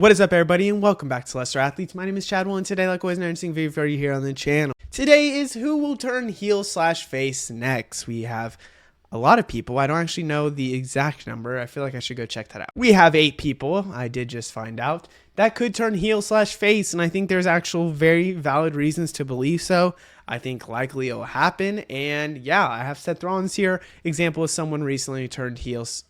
What is up, everybody, and welcome back to Lesser Athletes. My name is Chadwell, and today, like always, an interesting video for you here on the channel. Today is who will turn heel slash face next. We have a lot of people. I don't actually know the exact number. I feel like I should go check that out. We have 8 people. I did just find out that could turn heel slash face, and I think there's actual very valid reasons to believe so. I think likely it'll happen, and yeah, I have Seth Rollins here. Example of someone recently turned heels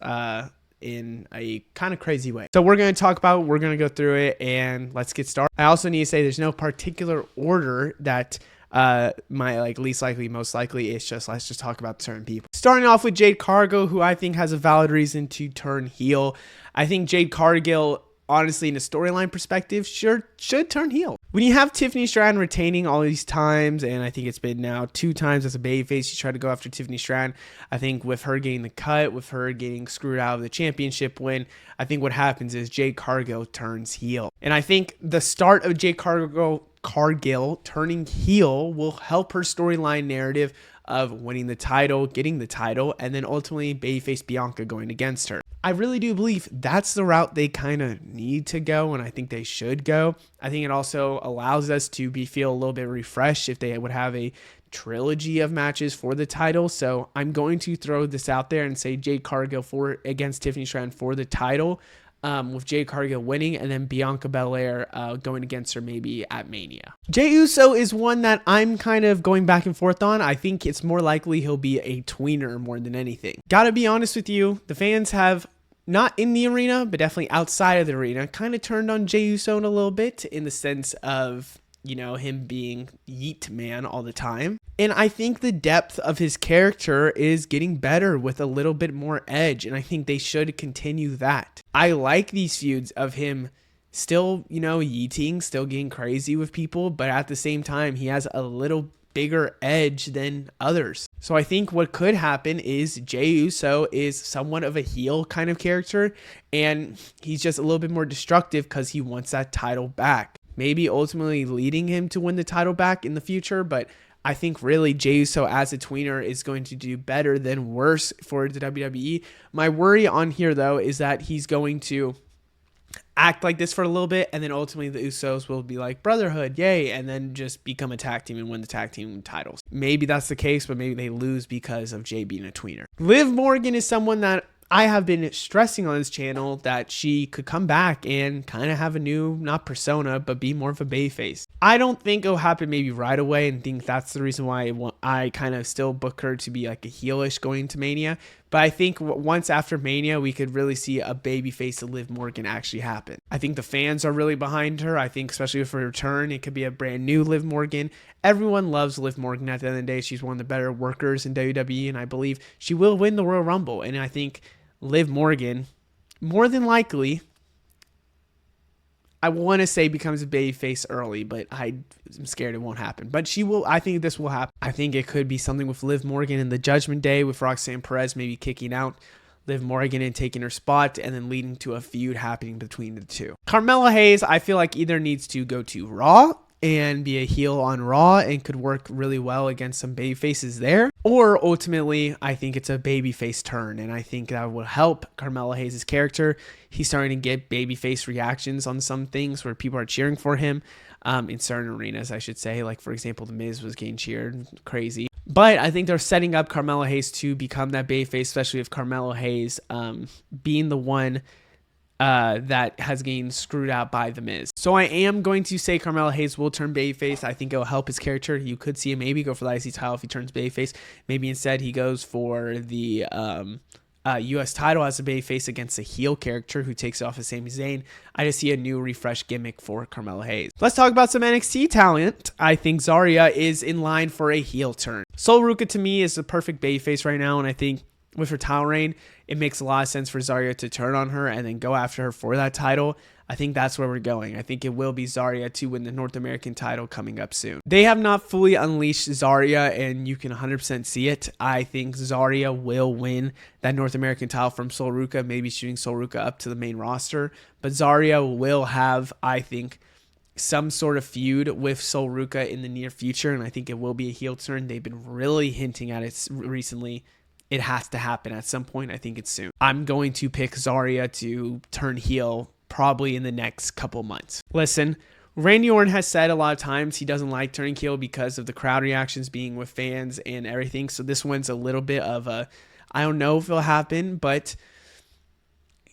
in a kind of crazy way. So we're going to go through it, and let's get started. I also need to say there's no particular order that my least likely, most likely. It's just, let's just talk about certain people. Starting off with Jade Cargill, who I think has a valid reason to turn heel. I think Jade Cargill, honestly, in a storyline perspective, should turn heel. When you have Tiffany Stratton retaining all these times, and I think it's been now 2 times as a babyface, you try to go after Tiffany Stratton. I think with her getting the cut, with her getting screwed out of the championship win, I think what happens is Jade Cargill turns heel. And I think the start of Jade Cargill turning heel will help her storyline narrative of winning the title, getting the title, and then ultimately babyface Bianca going against her. I really do believe that's the route they kind of need to go, and I think they should go. I think it also allows us to feel a little bit refreshed if they would have a trilogy of matches for the title. So I'm going to throw this out there and say Jade Cargill against Tiffany Stratton for the title, with Jade Cargill winning, and then Bianca Belair going against her maybe at Mania. Jey Uso is one that I'm kind of going back and forth on. I think it's more likely he'll be a tweener more than anything. Gotta be honest with you, the fans have, not in the arena, but definitely outside of the arena, kind of turned on Jey Uso a little bit in the sense of, you know, him being Yeet Man all the time. And I think the depth of his character is getting better with a little bit more edge, and I think they should continue that. I like these feuds of him still, you know, yeeting, still getting crazy with people, but at the same time, he has a little bigger edge than others. So I think what could happen is Jey Uso is somewhat of a heel kind of character, and he's just a little bit more destructive because he wants that title back. Maybe ultimately leading him to win the title back in the future, but I think really Jey Uso as a tweener is going to do better than worse for the WWE. My worry on here, though, is that he's going to act like this for a little bit, and then ultimately the Usos will be like, brotherhood, yay, and then just become a tag team and win the tag team titles. Maybe that's the case, but maybe they lose because of Jey being a tweener. Liv Morgan is someone that I have been stressing on this channel that she could come back and kind of have a new, not persona, but be more of a babyface. I don't think it'll happen maybe right away, and think that's the reason why I kind of still book her to be like a heelish going to Mania. But I think once after Mania, we could really see a babyface of Liv Morgan actually happen. I think the fans are really behind her. I think especially with her return, it could be a brand new Liv Morgan. Everyone loves Liv Morgan. At the end of the day, she's one of the better workers in WWE, and I believe she will win the Royal Rumble. And I think Liv Morgan, more than likely, I want to say becomes a babyface early, but I'm scared it won't happen. But she will. I think this will happen. I think it could be something with Liv Morgan in the Judgment Day with Roxanne Perez maybe kicking out Liv Morgan and taking her spot, and then leading to a feud happening between the two. Carmella Hayes, I feel like either needs to go to Raw and be a heel on Raw and could work really well against some baby faces there. Or ultimately, I think it's a babyface turn, and I think that will help Carmella Hayes' character. He's starting to get babyface reactions on some things where people are cheering for him in certain arenas, I should say. Like, for example, The Miz was getting cheered crazy. But I think they're setting up Carmella Hayes to become that babyface, especially with Carmella Hayes being the one that has getting screwed out by The Miz. So I am going to say Carmella Hayes will turn babyface. I think it'll help his character. You could see him maybe go for the IC title if he turns babyface. Maybe instead he goes for the U.S. title as a babyface against a heel character who takes it off of Sami Zayn. I just see a new refresh gimmick for Carmella Hayes. Let's talk about some NXT talent. I think Zarya is in line for a heel turn. Sol Ruca to me is the perfect babyface right now, and I think with her title reign, it makes a lot of sense for Zarya to turn on her and then go after her for that title. I think that's where we're going. I think it will be Zarya to win the North American title coming up soon. They have not fully unleashed Zarya, and you can 100% see it. I think Zarya will win that North American title from Sol Ruca, maybe shooting Sol Ruca up to the main roster. But Zarya will have, I think, some sort of feud with Sol Ruca in the near future, and I think it will be a heel turn. They've been really hinting at it recently. It has to happen at some point. I think it's soon. I'm going to pick Zarya to turn heel probably in the next couple months. Listen, Randy Orton has said a lot of times he doesn't like turning heel because of the crowd reactions being with fans and everything. So this one's a little bit of a, I don't know if it'll happen, but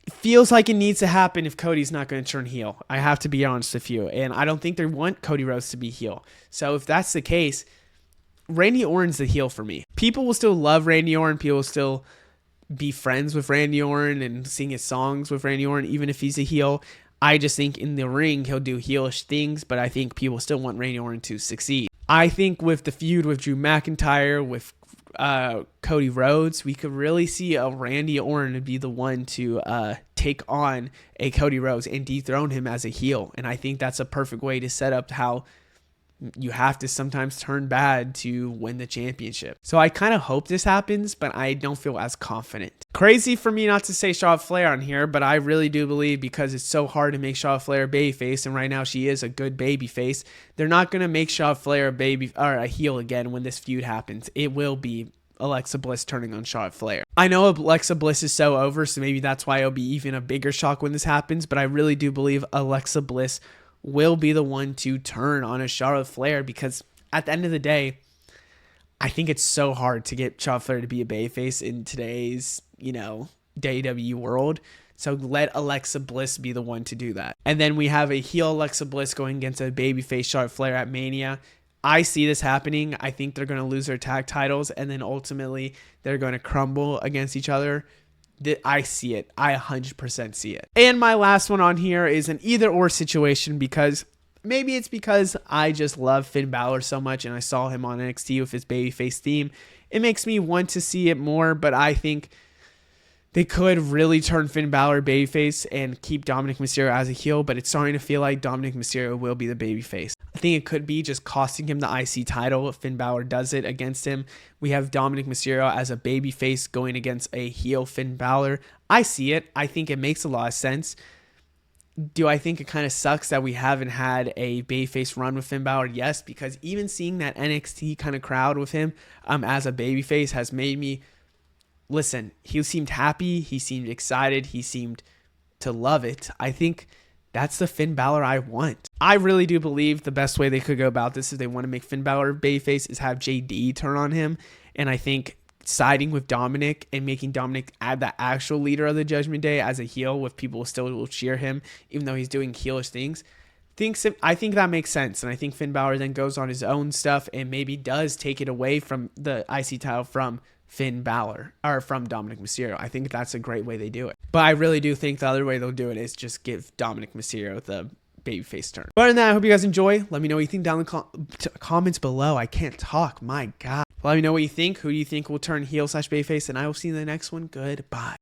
it feels like it needs to happen if Cody's not going to turn heel. I have to be honest with you. And I don't think they want Cody Rhodes to be heel. So if that's the case, Randy Orton's the heel for me. People will still love Randy Orton. People will still be friends with Randy Orton and sing his songs with Randy Orton, even if he's a heel. I just think in the ring, he'll do heelish things, but I think people still want Randy Orton to succeed. I think with the feud with Drew McIntyre, with Cody Rhodes, we could really see a Randy Orton be the one to take on a Cody Rhodes and dethrone him as a heel. And I think that's a perfect way to set up how you have to sometimes turn bad to win the championship. So I kind of hope this happens, but I don't feel as confident. Crazy for me not to say Charlotte Flair on here, but I really do believe because it's so hard to make Charlotte Flair a babyface, and right now she is a good babyface, they're not going to make Charlotte Flair a heel again when this feud happens. It will be Alexa Bliss turning on Charlotte Flair. I know Alexa Bliss is so over, so maybe that's why it'll be even a bigger shock when this happens, but I really do believe Alexa Bliss will be the one to turn on a Charlotte Flair, because at the end of the day, I think it's so hard to get Charlotte Flair to be a babyface in today's, WWE world. So let Alexa Bliss be the one to do that. And then we have a heel Alexa Bliss going against a babyface Charlotte Flair at Mania. I see this happening. I think they're going to lose their tag titles, and then ultimately they're going to crumble against each other. I see it. I 100% see it. And my last one on here is an either or situation, because maybe it's because I just love Finn Balor so much and I saw him on NXT with his babyface theme. It makes me want to see it more, but I think they could really turn Finn Balor babyface and keep Dominic Mysterio as a heel, but it's starting to feel like Dominic Mysterio will be the babyface. I think it could be just costing him the IC title if Finn Balor does it against him. We have Dominic Mysterio as a babyface going against a heel Finn Balor. I see it. I think it makes a lot of sense. Do I think it kind of sucks that we haven't had a babyface run with Finn Balor? Yes, because even seeing that NXT kind of crowd with him as a babyface has made me listen. He seemed happy. He seemed excited. He seemed to love it. I think that's the Finn Balor I want. I really do believe the best way they could go about this if they want to make Finn Balor babyface is have JD turn on him. And I think siding with Dominic and making Dominic add the actual leader of the Judgment Day as a heel, with people still will cheer him even though he's doing heelish things. I think that makes sense. And I think Finn Balor then goes on his own stuff and maybe does take it away from the IC title from Finn Balor or from Dominic Mysterio. I think that's a great way they do it. But I really do think the other way they'll do it is just give Dominic Mysterio the babyface turn. But other than that, I hope you guys enjoy. Let me know what you think down in the comments below. I can't talk. My God. Let me know what you think. Who do you think will turn heel / babyface? And I will see you in the next one. Goodbye.